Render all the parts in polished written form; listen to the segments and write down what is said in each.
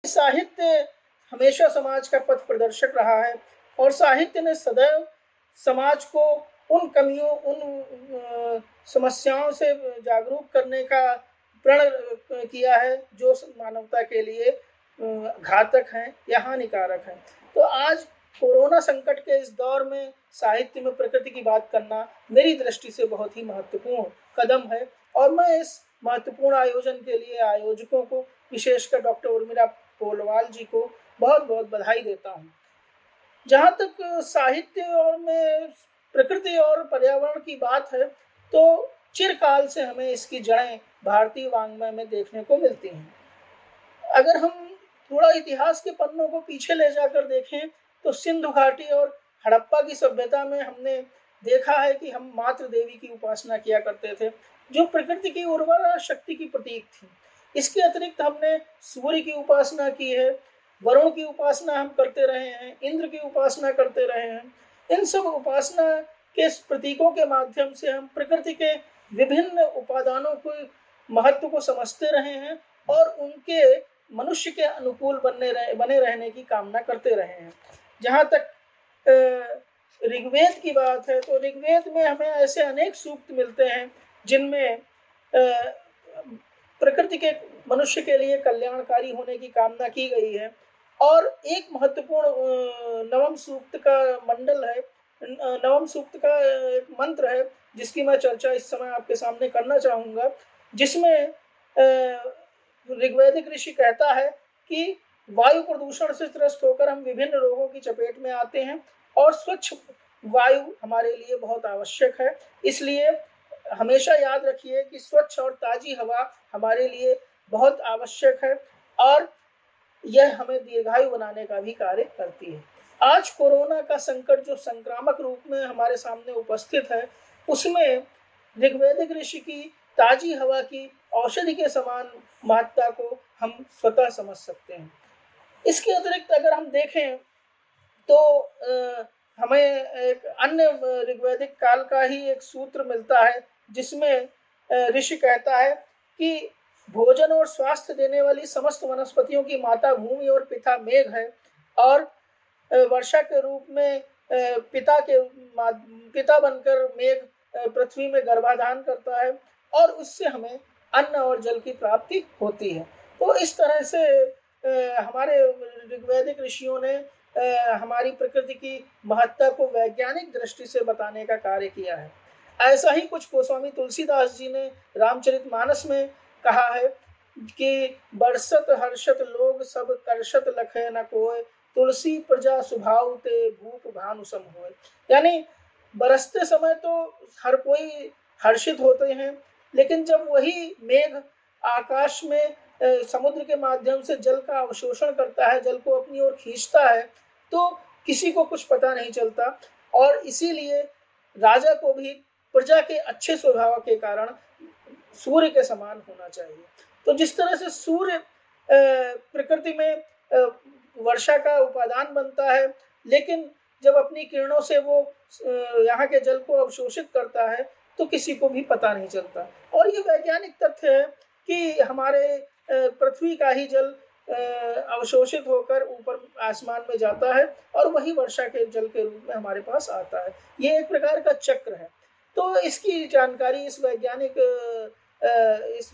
साहित्य हमेशा समाज का पथ प्रदर्शक रहा है और साहित्य ने सदैव समाज को उन कमियों, उन समस्याओं से जागरूक करने का प्रण किया है जो मानवता के लिए घातक हैं या हानिकारक हैं। तो आज कोरोना संकट के इस दौर में साहित्य में प्रकृति की बात करना मेरी दृष्टि से बहुत ही महत्वपूर्ण कदम है और मैं इस महत्वपूर्ण आयोजन के लिए आयोजकों को, विशेषकर डॉक्टर उर्मिला पोलवाल जी को बहुत बहुत बधाई देता हूँ। जहाँ तक साहित्य और में प्रकृति और पर्यावरण की बात है तो चिरकाल से हमें इसकी जड़ें भारतीय वाङ्मय में देखने को मिलती हैं। अगर हम थोड़ा इतिहास के पन्नों को पीछे ले जाकर देखें तो सिंधु घाटी और हड़प्पा की सभ्यता में हमने देखा है कि हम मातृ देवी की उपासना किया करते थे, जो प्रकृति की उर्वरा शक्ति की प्रतीक थी। इसके अतिरिक्त हमने सूर्य की उपासना की है, वरुण की उपासना हम करते रहे हैं, इंद्र की उपासना करते रहे हैं। इन सब उपासना के प्रतीकों के माध्यम से हम प्रकृति के विभिन्न उपादानों को महत्व को समझते रहे हैं और उनके मनुष्य के अनुकूल बने रहने की कामना करते रहे हैं। जहाँ तक ऋग्वेद की बात है तो ऋग्वेद में हमें ऐसे अनेक सूक्त मिलते हैं जिनमें प्रकृति के मनुष्य के लिए कल्याणकारी होने की कामना की गई है। और एक महत्वपूर्ण नवम सूक्त का मंडल है, नवम सूक्त का एक मंत्र है जिसकी मैं चर्चा इस समय आपके सामने करना चाहूँगा, जिसमें ऋग्वैदिक ऋषि कहता है कि वायु प्रदूषण से त्रस्त होकर हम विभिन्न रोगों की चपेट में आते हैं और स्वच्छ वायु हमारे लिए बहुत आवश्यक है। इसलिए हमेशा याद रखिए कि स्वच्छ और ताजी हवा हमारे लिए बहुत आवश्यक है और यह हमें दीर्घायु बनाने का भी कार्य करती है। आज कोरोना का संकट जो संक्रामक रूप में हमारे सामने उपस्थित है, उसमें ऋग्वैदिक ऋषि की ताजी हवा की औषधि के समान महत्ता को हम स्वतः समझ सकते हैं। इसके अतिरिक्त अगर हम देखें तो हमें एक अन्य ऋग्वैदिक काल का ही एक सूत्र मिलता है जिसमें ऋषि कहता है कि भोजन और स्वास्थ्य देने वाली समस्त वनस्पतियों की माता भूमि और पिता मेघ है और वर्षा के रूप में पिता बनकर मेघ पृथ्वी में गर्भाधान करता है और उससे हमें अन्न और जल की प्राप्ति होती है। तो इस तरह से हमारे ऋग्वैदिक ऋषियों ने हमारी प्रकृति की महत्ता को वैज्ञानिक दृष्टि से बताने का कार्य किया है। ऐसा ही कुछ गोस्वामी तुलसीदास जी ने रामचरितमानस में कहा है कि बरसत हर्षत लोग सब करशत लखे न कोय, तुलसी प्रजा सुभाव ते भूप भानु सम होय। यानी बरसते समय तो हर कोई हर्षित होते हैं, लेकिन जब वही मेघ आकाश में समुद्र के माध्यम से जल का अवशोषण करता है, जल को अपनी ओर खींचता है, तो किसी को कुछ पता नहीं चलता। और इसीलिए राजा को भी प्रजा के अच्छे स्वभाव के कारण सूर्य के समान होना चाहिए। तो जिस तरह से सूर्य प्रकृति में वर्षा का उपादान बनता है, लेकिन जब अपनी किरणों से वो यहाँ के जल को अवशोषित करता है तो किसी को भी पता नहीं चलता। और ये वैज्ञानिक तथ्य है कि हमारे पृथ्वी का ही जल अवशोषित होकर ऊपर आसमान में जाता है और वही वर्षा के जल के रूप में हमारे पास आता है। ये एक प्रकार का चक्र है। तो इसकी जानकारी, इस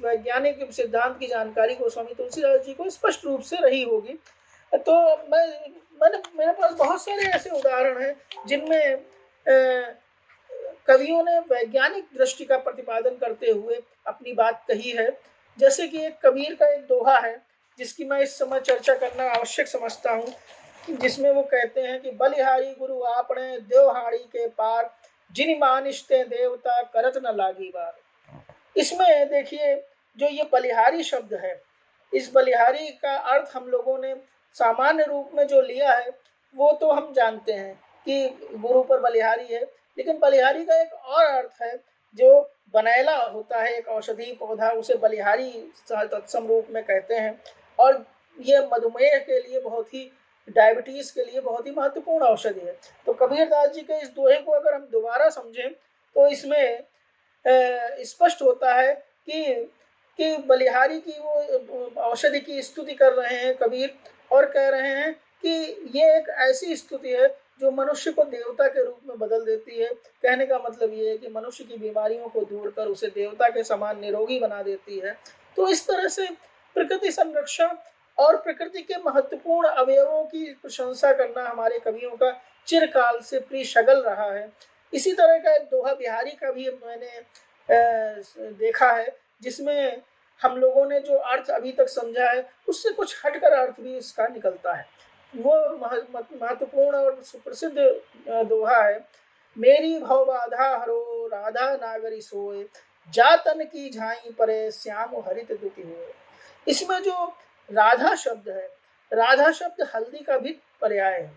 वैज्ञानिक सिद्धांत की जानकारी गोस्वामी तुलसीदास जी को स्पष्ट रूप से रही होगी। तो मेरे पास बहुत सारे ऐसे उदाहरण हैं जिनमें कवियों ने वैज्ञानिक दृष्टि का प्रतिपादन करते हुए अपनी बात कही है। जैसे कि एक कबीर का एक दोहा है जिसकी मैं इस समय चर्चा करना आवश्यक समझता हूँ, जिसमें वो कहते हैं कि बलिहारी गुरु आपने देवहाड़ी के पार, जिन मानिष्टे देवता करत न लागी बार। इसमें देखिए जो ये बलिहारी शब्द है, इस बलिहारी का अर्थ हम लोगों ने सामान्य रूप में जो लिया है वो तो हम जानते हैं कि गुरु पर बलिहारी है, लेकिन बलिहारी का एक और अर्थ है जो बनैला होता है, एक औषधि पौधा, उसे बलिहारी तत्सम रूप में कहते हैं। और ये मधुमेह के लिए बहुत ही, डायबिटीज के लिए बहुत ही महत्वपूर्ण औषधि है। तो कबीरदास जी के इस दोहे को अगर हम दोबारा समझें तो इसमें स्पष्ट होता है कि कि बलिहारी की वो औषधि की स्तुति कर रहे हैं कबीर, और कह रहे हैं कि ये एक ऐसी स्तुति है जो मनुष्य को देवता के रूप में बदल देती है। कहने का मतलब ये है कि मनुष्य की बीमारियों को दूर कर उसे देवता के समान निरोगी बना देती है। तो इस तरह से प्रकृति संरक्षण और प्रकृति के महत्वपूर्ण अवयवों की प्रशंसा करना हमारे कवियों का चिरकाल से प्रिय शगल रहा है। इसी तरह का एक दोहा बिहारी का भी मैंने देखा है, जिसमें हम लोगों ने जो अर्थ अभी तक समझा है उससे कुछ हटकर अर्थ भी इसका निकलता है। वो महत्वपूर्ण और सुप्रसिद्ध दोहा है, मेरी भव बाधा हरो राधा नागरी सोए, जातन की झाई परे श्याम हरित दुखी हुए। इसमें जो राधा शब्द है, राधा शब्द हल्दी का भी पर्याय है।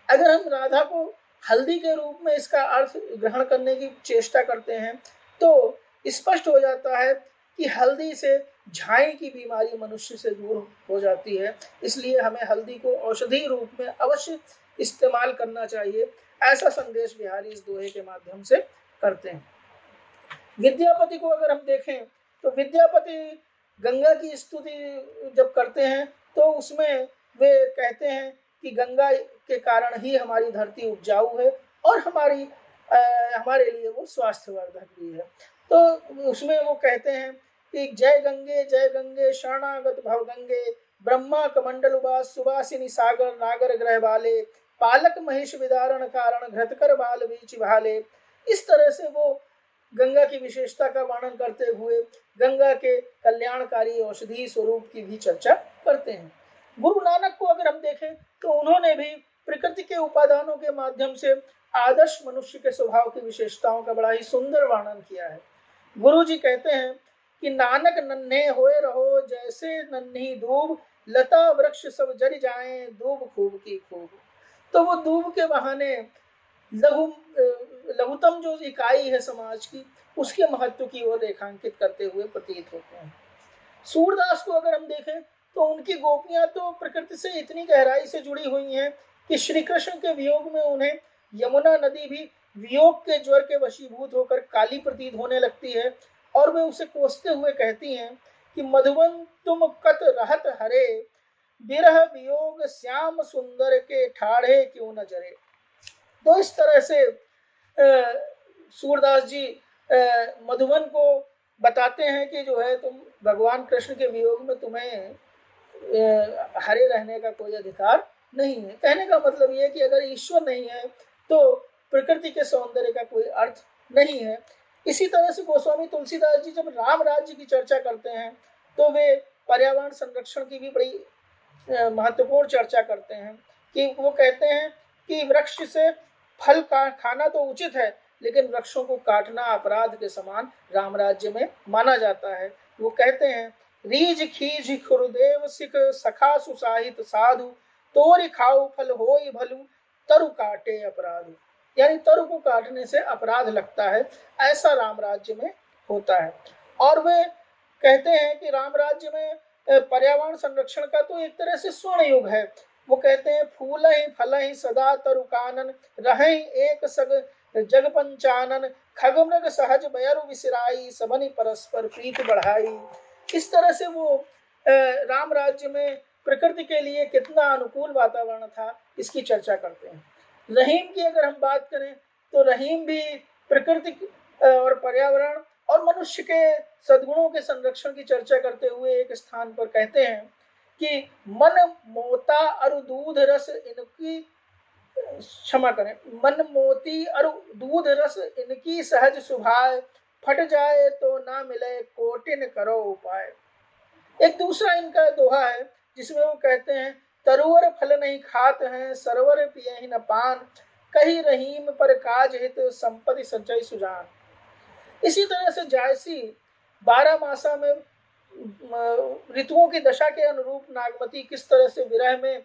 अगर हम राधा को हल्दी के रूप में इसका अर्थ ग्रहण करने की चेष्टा करते हैं तो स्पष्ट हो जाता है कि हल्दी से झाई की बीमारी मनुष्य से दूर हो जाती है। इसलिए हमें हल्दी को औषधि रूप में अवश्य इस्तेमाल करना चाहिए, ऐसा संदेश बिहारी इस दोहे के माध्यम से करते हैं। विद्यापति को अगर हम देखें तो विद्यापति गंगा की स्तुति जब करते हैं तो उसमें वे कहते हैं कि गंगा के कारण ही हमारी धरती उपजाऊ है और हमारे लिए वो स्वास्थ्यवर्धक भी है। तो उसमें वो कहते हैं कि जय गंगे शरणागत भव गंगे, ब्रह्मा कमंडल उबास सुबासिनी सागर नागर ग्रह वाले, पालक महिष विदारण कारण घृतकर बाल बीच भाले। इस तरह से वो गंगा की विशेषता का वर्णन करते हुए गंगा के कल्याणकारी औषधि स्वरूप की भी चर्चा करते हैं। गुरु नानक को अगर हम देखें तो उन्होंने भी प्रकृति के उपादानों के माध्यम से आदर्श मनुष्य के स्वभाव की विशेषताओं का बड़ा ही सुंदर वर्णन किया है। गुरु जी कहते हैं कि नानक नन्हे होए रहो जैसे नन्ही दूब, लता वृक्ष सब जर जाएं दूब खूब की खूब। तो वो दूब के बहाने लघुतम जो इकाई है समाज की, उसके महत्व की ओर रेखांकित करते हुए प्रतीत होते हैं। सूरदास को अगर हम देखें तो उनकी गोपियां तो प्रकृति से इतनी गहराई से जुड़ी हुई हैं कि श्री कृष्ण के वियोग में उन्हें यमुना नदी भी वियोग के ज्वर के वशीभूत होकर काली प्रतीत होने लगती है, और वे उसे कोसते हुए कहती हैं कि मधुबन तुम कत रहत हरे, बिरह वियोग श्याम सुंदर के ठाढ़े क्यों न जरे। तो इस तरह से सूरदास जी मधुबन को बताते हैं कि जो है तुम भगवान कृष्ण के वियोग में तुम्हें हरे रहने का कोई अधिकार नहीं है। कहने का मतलब ये कि अगर ईश्वर नहीं है तो प्रकृति के सौंदर्य का कोई अर्थ नहीं है। इसी तरह से गोस्वामी तुलसीदास जी जब राम राज्य की चर्चा करते हैं तो वे पर्यावरण संरक्षण की भी बड़ी महत्वपूर्ण चर्चा करते हैं कि वो कहते हैं कि वृक्ष से फल खाना तो उचित है, लेकिन वृक्षों को काटना अपराध के समान राम राज्य में माना जाता है। वो कहते हैं रीज खीज खुरुदेव सिख सखा सुसाहित साधु, तोरी खाऊ फल होई भलू तरु काटे अपराध। यानी तरु को काटने से अपराध लगता है, ऐसा राम राज्य में होता है। और वे कहते हैं कि राम राज्य में पर्यावरण संरक्षण का तो एक तरह से स्वर्ण युग है। वो कहते हैं फूल ही फल ही सदा तरु कानन, रहे एक सग जग पंचानन, खग मृग सहज बयरु विसिराई, सबनी परस्पर प्रीत बढ़ाई। इस तरह से वो राम राज्य में प्रकृति के लिए कितना अनुकूल वातावरण था, इसकी चर्चा करते हैं। रहीम की अगर हम बात करें तो रहीम भी प्रकृति और पर्यावरण और मनुष्य के सद्गुणों के संरक्षण की चर्चा करते हुए एक स्थान पर कहते हैं कि मन मोता अरु दूध रस इनकी, क्षमा करें, मन मोती अरु दूध रस इनकी सहज सुभाए, फट जाए तो ना मिले कोटिन करो उपाय। एक दूसरा इनका दोहा है जिसमें वो कहते हैं तरुवर फल नहीं खात हैं, सरवर पिए ही न पान, कही रहीम पर काज हित संपत्ति संचय सुजान। इसी तरह से जायसी 12 मासा में ऋतुओं की दशा के अनुरूप नागमती किस तरह से विरह में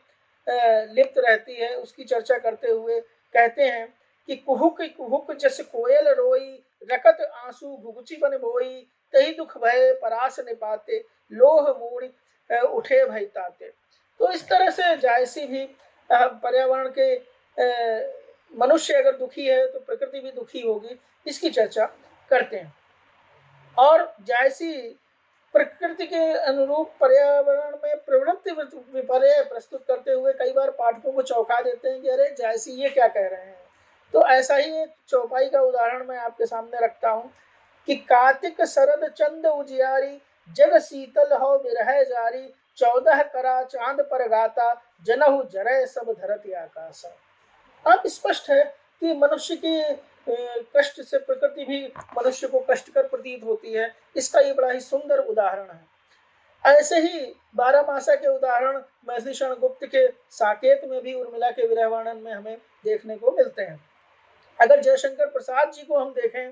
लिप्त रहती है, उसकी चर्चा करते हुए कहते हैं कि कुहुक कुहुक जस कोयल रोई, रकत आंसू घुघुची बन बोई, तही दुख भय परास निपाते, लोह मूड़ी उठे भय ताते। तो इस तरह से जायसी भी पर्यावरण के मनुष्य अगर दुखी है तो प्रकृति भी दुखी होगी, इसकी चर्चा करते हैं। और जायसी प्रकृति के अनुरूप पर्यावरण में प्रवृत्ति विपर्य प्रस्तुत करते हुए कई बार पाठकों को चौंका देते हैं कि अरे जैसी ये क्या कह रहे हैं। तो ऐसा ही एक चौपाई का उदाहरण मैं आपके सामने रखता हूँ कि कार्तिक शरद चंद उजियारी, जग शीतल हो बिरह जारी, 14 करा चांद पर गाता, जनहु जरय सब धरती आकाशा। अब स्पष्ट है कि मनुष्य की कष्ट से प्रकृति भी मनुष्य को कष्टकर प्रतीत होती है। इसका ये बड़ा ही सुंदर उदाहरण है। ऐसे ही 12 मासा के उदाहरण महर्षि शरणगुप्त के साकेत में भी उर्मिला के विरह वर्णन में हमें देखने को मिलते हैं। अगर जयशंकर प्रसाद जी को हम देखें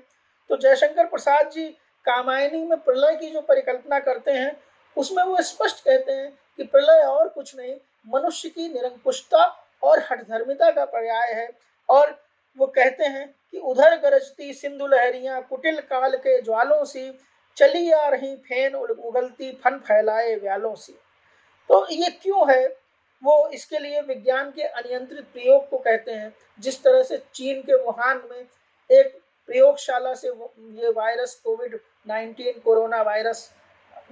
तो जयशंकर प्रसाद जी कामायनी में प्रलय की जो परिकल्पना करते हैं उसमें वो स्पष्ट कहते हैं कि प्रलय और कुछ नहीं, मनुष्य की निरंकुशता और हठधर्मिता का पर्याय है। और वो कहते हैं कि उधर गरजती सिंधु लहरियां, कुटिल काल के ज्वालों सी, चली आ रही फेन उगलती, फन फैलाए व्यालों सी। तो ये क्यों है? वो इसके लिए विज्ञान के अनियंत्रित प्रयोग को कहते हैं। जिस तरह से चीन के वुहान में एक प्रयोगशाला से ये वायरस कोविड-19 कोरोना वायरस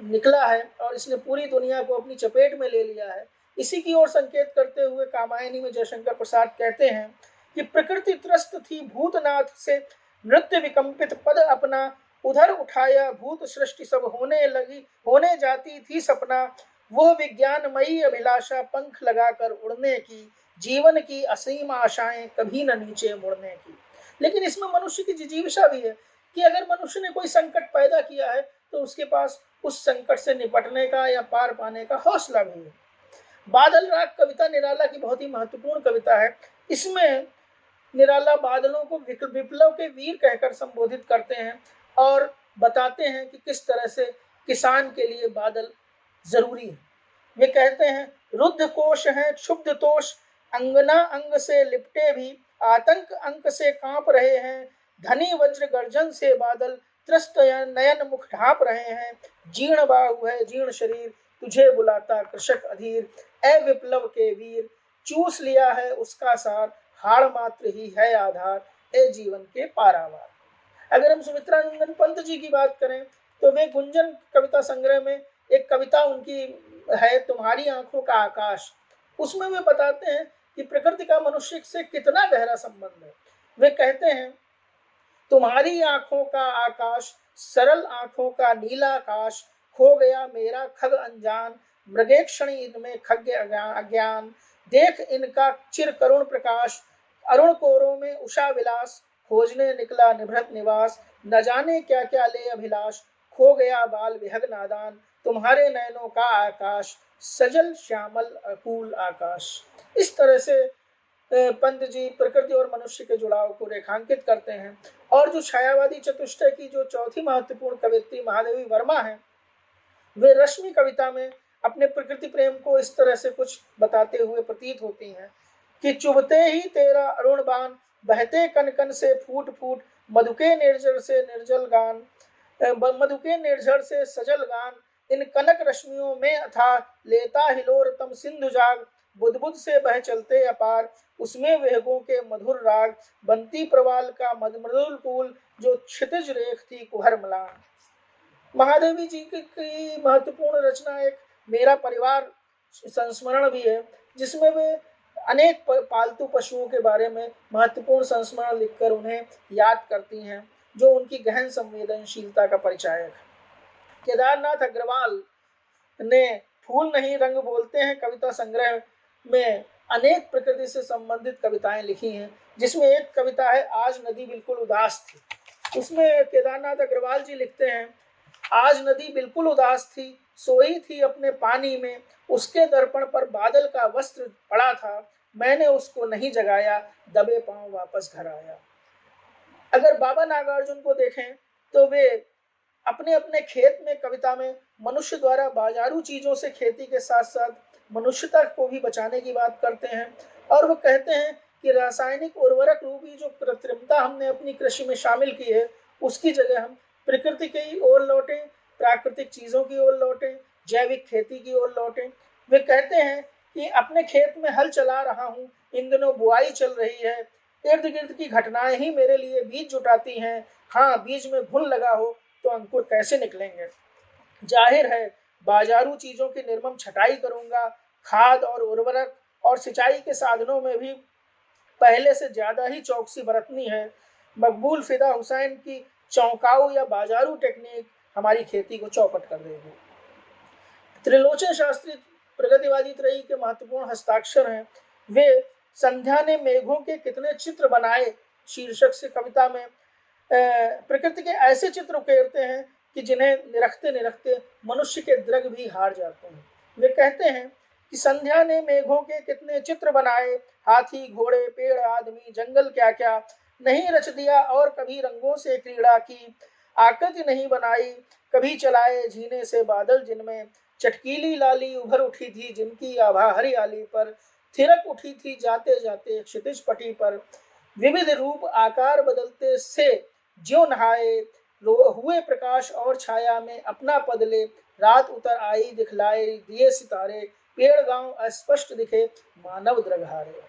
निकला है और इसने पूरी दुनिया को अपनी चपेट में ले लिया है, इसी की ओर संकेत करते हुए कामायनी में जयशंकर प्रसाद कहते हैं कि प्रकृति त्रस्त थी भूतनाथ से, नृत्य विकंपित पद अपना, उधर उठाया भूत सृष्टि सब होने जाती थी सपना, वह विज्ञानमयी अभिलाषा पंख लगाकर उड़ने की, जीवन की असीम आशाएं कभी न नीचे मुड़ने की। लेकिन इसमें मनुष्य की जिजीविषा भी है कि अगर मनुष्य ने कोई संकट पैदा किया है तो उसके पास उस संकट से निपटने का या पार पाने का हौसला भी है। बादल राग कविता निराला की बहुत ही महत्वपूर्ण कविता है। इसमें निराला बादलों को विप्लव के वीर कहकर संबोधित करते हैं और बताते हैं कि किस तरह से किसान के लिए बादल जरूरी है। वे कहते हैं रुद्ध कोश हैं क्षुब्ध तोष, अंगना अंग से लिपटे भी, आतंक अंक से कांप रहे हैं, धनी वज्र गर्जन से बादल, त्रस्त नयन मुख ढांप रहे हैं, जीर्ण बाहु है जीर्ण शरीर, तुझे बुलाता कृषक अधीर, ए विप्लव के वीर, चूस लिया है उसका सार, हाड़ मात्र ही है आधार, ए जीवन के पारावार। अगर हम सुमित्रानंदन पंत जी की बात करें तो वे गुंजन कविता संग्रह में एक कविता उनकी है तुम्हारी आंखों का आकाश। उसमें वे बताते हैं कि प्रकृति का मनुष्य से कितना गहरा संबंध है। वे कहते हैं तुम्हारी आंखों का आकाश, सरल आंखों का नीला आकाश, खो गया मेरा खग अनजान, मृगेक्षणी इनमें खग अज्ञान, देख इनका चिर करुण प्रकाश, अरुण कोरों में उषा विलास, खोजने निकला निभृत निवास, न जाने क्या क्या ले अभिलाष, खो गया बाल विहग नादान, तुम्हारे नयनों का आकाश, सजल श्यामल अकूल आकाश। इस तरह से पंत जी प्रकृति और मनुष्य के जुड़ाव को रेखांकित करते हैं। और जो छायावादी चतुष्टय की जो चौथी महत्वपूर्ण कवियत्री महादेवी वर्मा है, वे रश्मि कविता में अपने प्रकृति प्रेम को इस तरह से कुछ बताते हुए प्रतीत होती हैं कि चुभते ही तेरा अरुण बाण, बहते कन कन से फूट फूट, मधुके निर्जर से निर्जल गान, मधुके निर्झर से सजल गान, इन कनक रश्मियों में अथा लेता हिलोर तम सिंधु जाग, बुदबुद से बह चलते अपार, उसमें वेगों के मधुर राग, बंती प्रवाल का मधुर पुल, जो क्षितिज रेख थी कुहर मलान। महादेवी जी की महत्वपूर्ण रचना एक मेरा परिवार संस्मरण भी है, जिसमें वे अनेक पालतू पशुओं के बारे में महत्वपूर्ण संस्मरण लिखकर उन्हें याद करती हैं, जो उनकी गहन संवेदनशीलता का परिचायक है। केदारनाथ अग्रवाल ने फूल नहीं रंग बोलते हैं कविता संग्रह में अनेक प्रकृति से संबंधित कविताएं लिखी हैं, जिसमें एक कविता है आज नदी बिल्कुल उदास थी। उसमें केदारनाथ अग्रवाल जी लिखते हैं आज नदी बिल्कुल उदास थी, सोई थी अपने पानी में, उसके दर्पण पर बादल का वस्त्र पड़ा था, मैंने उसको नहीं जगाया, दबे पांव वापस घर आया। अगर बाबा नागार्जुन को देखें तो वे अपने अपने खेत में कविता में मनुष्य द्वारा बाजारू चीजों से खेती के साथ साथ मनुष्यता को भी बचाने की बात करते हैं। और वो कहते हैं कि रासायनिक उर्वरक रूपी जो कृत्रिमता हमने अपनी कृषि में शामिल की है, उसकी जगह हम प्रकृति की ओर लौटें, प्राकृतिक चीजों की ओर लौटें, जैविक खेती की ओर लौटें। वे कहते हैं कि अपने खेत में हल चला रहा हूँ, इन दिनों बुआई चल रही है, इर्द गिर्द की घटनाएं ही मेरे लिए बीज जुटाती हैं। हाँ, बीज में घुन लगा हो तो अंकुर कैसे निकलेंगे। जाहिर है बाजारू चीजों की निर्मम छटाई करूंगा। खाद और उर्वरक और सिंचाई के साधनों में भी पहले से ज्यादा ही चौकसी बरतनी है। मकबूल फिदा हुसैन की चौंकाऊ या बाजारू टेक्निक हमारी खेती को चौपट कर देगी। त्रिलोचन शास्त्री प्रगतिवादी त्रयी के महत्वपूर्ण हस्ताक्षर हैं। वे संध्या ने मेघों के कितने चित्र बनाए शीर्षक से कविता में प्रकृति के ऐसे चित्र उकेरते हैं कि जिन्हें निरखते निरखते मनुष्य के दृग भी हार जाते हैं। वे कहते हैं कि संध्या ने मेघों के कितने चित्र बनाए, हाथी घोड़े पेड़ आदमी जंगल क्या क्या नहीं रच दिया, और कभी रंगों से क्रीड़ा की आकृति नहीं बनाई। कभी चलाए झीने से बादल जिनमें चटकीली लाली उभर उठी थी, जिनकी आभा हरियाली पर थिरक उठी थी जाते जाते क्षितिज पटी पर। विविध रूप आकार बदलते से ज्यों नहाए, हुए प्रकाश और छाया में अपना पद ले। रात उतर आई दिखलाए दिए सितारे, पेड़ गांव अस्पष्ट दिखे मानव द्रगहारे।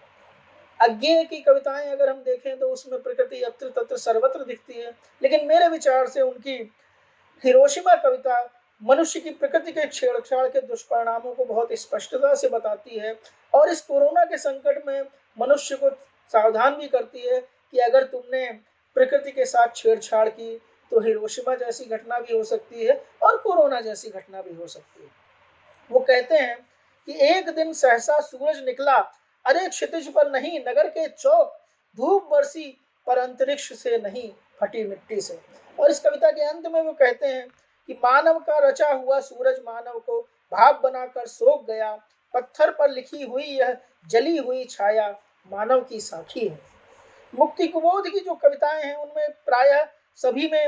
अज्ञेय की कविताएं अगर हम देखें तो उसमें प्रकृति यत्र तत्र सर्वत्र दिखती है, लेकिन मेरे विचार से उनकी हिरोशिमा कविता मनुष्य की प्रकृति के छेड़छाड़ के दुष्परिणामों को बहुत स्पष्टता से बताती है, और इस कोरोना के संकट में मनुष्य को सावधान भी करती है कि अगर तुमने प्रकृति के साथ छेड़छाड़ की तो हिरोशिमा जैसी घटना भी हो सकती है और कोरोना जैसी घटना भी हो सकती है। वो कहते हैं कि एक दिन सहसा सूरज निकला, अरे क्षितिज पर नहीं नगर के चौक, धूप बरसी पर अंतरिक्ष से नहीं फटी मिट्टी से। और इस कविता के अंत में वो कहते हैं कि मानव का रचा हुआ सूरज मानव को भाप बनाकर सोख गया, पत्थर पर लिखी हुई यह जली हुई छाया मानव की साखी है। मुक्ति कुबोध की जो कविताएं हैं उनमें प्रायः सभी में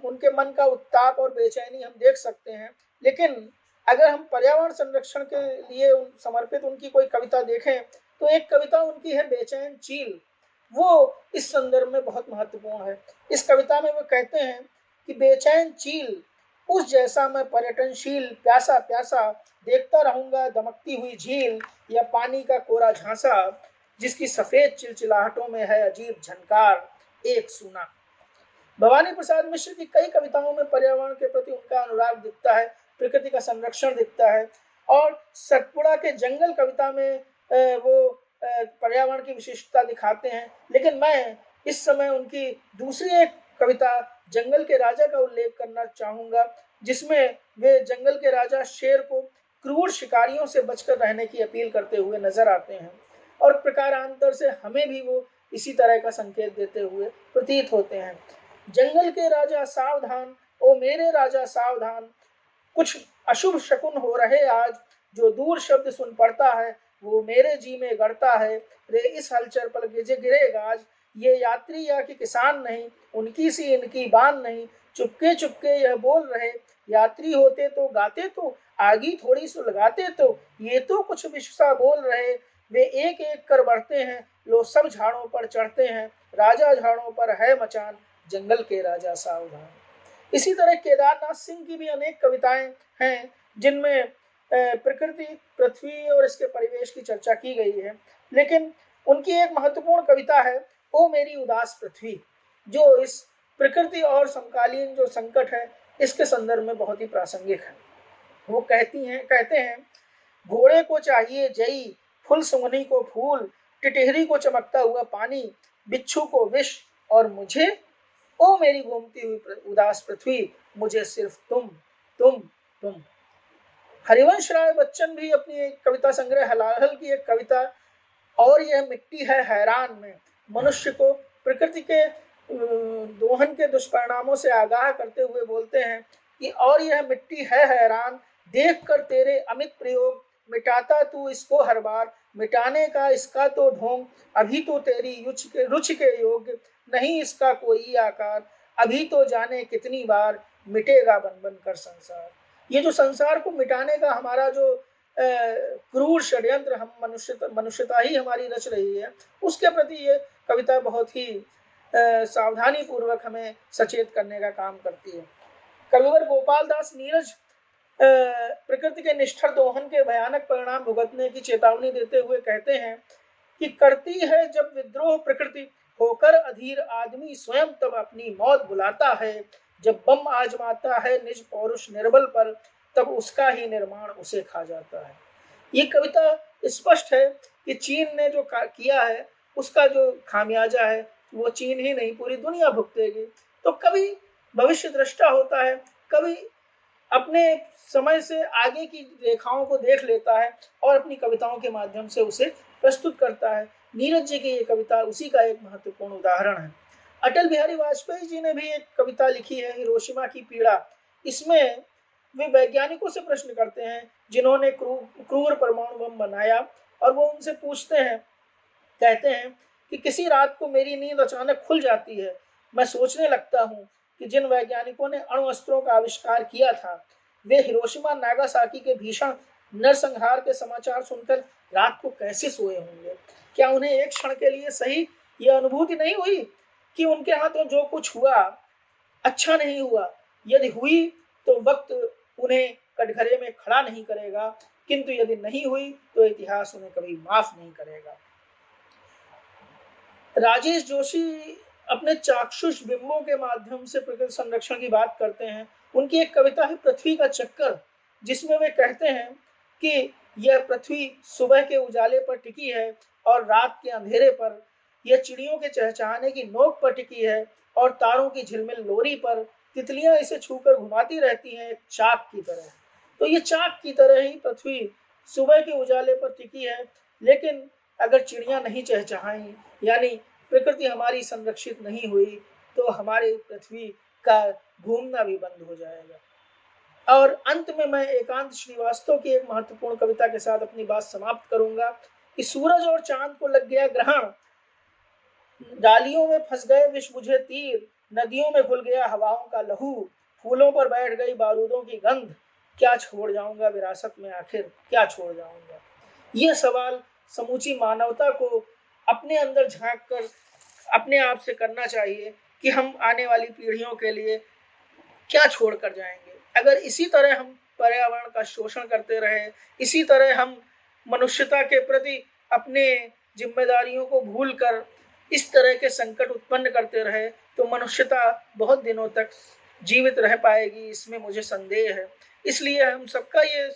उनके मन का उत्ताप और बेचैनी हम देख सकते हैं, लेकिन अगर हम पर्यावरण संरक्षण के लिए समर्पित उनकी कोई कविता देखें तो एक कविता उनकी है बेचैन चील। वो इस संदर्भ में बहुत महत्वपूर्ण है। इस कविता में वो कहते हैं कि बेचैन चील उस जैसा मैं पर्यटनशील प्यासा प्यासा, देखता रहूंगा दमकती हुई झील या पानी का कोरा झांसा, जिसकी सफेद चिलचिलाहटों में है अजीब झनकार एक सुना। भवानी प्रसाद मिश्र की कई कविताओं में पर्यावरण के प्रति उनका अनुराग दिखता है, प्रकृति का संरक्षण दिखता है, और सतपुड़ा के जंगल कविता में वो पर्यावरण की विशिष्टता दिखाते हैं। लेकिन मैं इस समय उनकी दूसरी एक कविता जंगल के राजा का उल्लेख करना चाहूंगा, जिसमें वे जंगल के राजा शेर को क्रूर शिकारियों से बचकर रहने की अपील करते हुए नजर आते हैं, और प्रकारांतर से हमें भी वो इसी तरह का संकेत देते हुए प्रतीत होते हैं। जंगल के राजा सावधान, ओ मेरे राजा सावधान, कुछ अशुभ शकुन हो रहे आज, जो दूर शब्द सुन पड़ता है वो मेरे जी में गड़ता है। रे इस हलचल पर गिरेगा आज, ये यात्री या कि किसान नहीं, उनकी सी इनकी बान नहीं। चुपके चुपके यह बोल रहे, यात्री होते तो गाते तो, आगी थोड़ी सुलगाते तो, ये तो कुछ विश्सा बोल रहे। वे एक एक कर बढ़ते हैं, लो सब झाड़ों पर चढ़ते हैं, राजा झाड़ों पर है मचान, जंगल के राजा सावधान। इसी तरह केदारनाथ सिंह की भी अनेक कविताएं हैं जिनमें प्रकृति पृथ्वी और इसके परिवेश की चर्चा की गई है, लेकिन उनकी एक महत्वपूर्ण कविता है ओ मेरी उदास पृथ्वी, जो इस प्रकृति और समकालीन जो संकट है इसके संदर्भ में बहुत ही प्रासंगिक है। वो कहते हैं घोड़े को चाहिए जई, फुल सुंघनी को फूल, टिटहरी को चमकता हुआ पानी, बिच्छू को विष, और मुझे ओ मेरी घूमती हुई उदास पृथ्वी, मुझे सिर्फ तुम तुम तुम। हरिवंश राय बच्चन भी अपनी एक कविता संग्रह हलाहल की एक कविता और यह मिट्टी है हैरान में मनुष्य को प्रकृति के दोहन के दुष्परिणामों से आगाह करते हुए बोलते हैं कि और यह मिट्टी है हैरान, देख कर तेरे अमित प्रयोग, मिटाता तू इसको हर बार, मिटाने का इसका तो ढोंग, अभी तो तेरी रुचि के योग्य नहीं इसका कोई आकार, अभी तो जाने कितनी बार मिटेगा बन बन कर संसार। ये जो संसार को मिटाने का हमारा जो क्रूर षड्यंत्र हम मनुष्यता ही हमारी रच रही है, उसके प्रति ये कविता बहुत ही सावधानी पूर्वक हमें सचेत करने का काम करती है। कविवर गोपाल दास नीरज प्रकृति के निष्ठुर दोहन के भयानक परिणाम भुगतने की चेतावनी देते हुए कहते हैं कि करती है जब विद्रोह प्रकृति, होकर अधीर आदमी स्वयं तब अपनी मौत बुलाता है। जब बम आजमाता है निज पौरुष निर्बल पर, तब उसका ही निर्माण उसे खा जाता है। ये कविता स्पष्ट है कि चीन ने जो किया है उसका जो खामियाजा है वो चीन ही नहीं पूरी दुनिया भुगतेगी। तो कभी भविष्य दृष्टा होता है, कभी अपने समय से आगे की रेखाओं को देख लेता है और अपनी कविताओं के माध्यम से उसे प्रस्तुत करता है। नीरज जी की ये कविता उसी का एक महत्वपूर्ण उदाहरण है। अटल बिहारी वाजपेयी जी ने भी एक कविता लिखी है, हिरोशिमा की पीड़ा। इसमें वे वैज्ञानिकों से प्रश्न करते हैं जिन्होंने क्रूर परमाणु बम बनाया, और वो उनसे पूछते हैं, कहते हैं कि किसी रात को मेरी नींद अचानक खुल जाती है। मैं सोचने लगता हूँ कि जिन वैज्ञानिकों ने अणु अस्त्रों का आविष्कार किया था वे हिरोशिमा नागासाकी के भीषण नरसंहार के समाचार सुनकर रात को कैसे सोए होंगे। क्या उन्हें एक क्षण के लिए सही यह अनुभूति नहीं हुई कि उनके हाथों जो कुछ हुआ अच्छा नहीं हुआ? यदि हुई तो वक्त उन्हें कटघरे में खड़ा नहीं करेगा, किंतु यदि नहीं हुई तो इतिहास उन्हें कभी माफ नहीं करेगा। राजेश जोशी अपने चाक्षुष बिंबों के माध्यम से प्रकृति संरक्षण की बात करते हैं। उनकी एक कविता है पृथ्वी का चक्कर, जिसमें वे कहते हैं कि यह पृथ्वी सुबह के उजाले पर टिकी है और रात के अंधेरे पर, यह चिड़ियों के चहचहाने की नोक पर टिकी है और तारों की झिलमिल लोरी पर, तितलियां इसे छूकर घुमाती रहती हैं एक चाक की तरह। तो ये चाक की तरह ही पृथ्वी सुबह के उजाले पर टिकी है, लेकिन अगर चिड़ियां नहीं चहचहाई, यानी प्रकृति हमारी संरक्षित नहीं हुई, तो हमारी पृथ्वी का घूमना भी बंद हो जाएगा। और अंत में मैं एकांत श्रीवास्तव की एक महत्वपूर्ण कविता के साथ अपनी बात समाप्त करूंगा कि सूरज और चांद को लग गया ग्रहण, डालियों में फंस गए विष बुझे तीर, नदियों में घुल गया हवाओं का लहू, फूलों पर बैठ गई बारूदों की गंध, क्या छोड़ जाऊंगा विरासत में, आखिर क्या छोड़ जाऊंगा। ये सवाल समूची मानवता को अपने अंदर झांक कर अपने आप से करना चाहिए कि हम आने वाली पीढ़ियों के लिए क्या छोड़ कर जाएंगे। अगर इसी तरह हम पर्यावरण का शोषण करते रहे, इसी तरह हम मनुष्यता के प्रति अपने जिम्मेदारियों को भूलकर इस तरह के संकट उत्पन्न करते रहे, तो मनुष्यता बहुत दिनों तक जीवित रह पाएगी, इसमें मुझे संदेह है। इसलिए हम सबका ये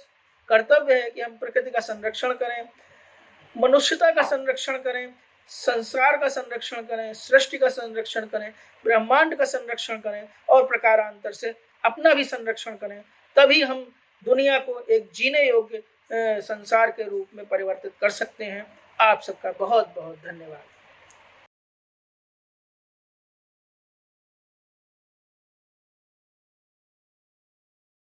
कर्तव्य है कि हम प्रकृति का संरक्षण करें, मनुष्यता का संरक्षण करें, संसार का संरक्षण करें, सृष्टि का संरक्षण करें, ब्रह्मांड का संरक्षण करें और प्रकारांतर से अपना भी संरक्षण करें। तभी हम दुनिया को एक जीने योग्य संसार के रूप में परिवर्तित कर सकते हैं। आप सबका बहुत बहुत धन्यवाद।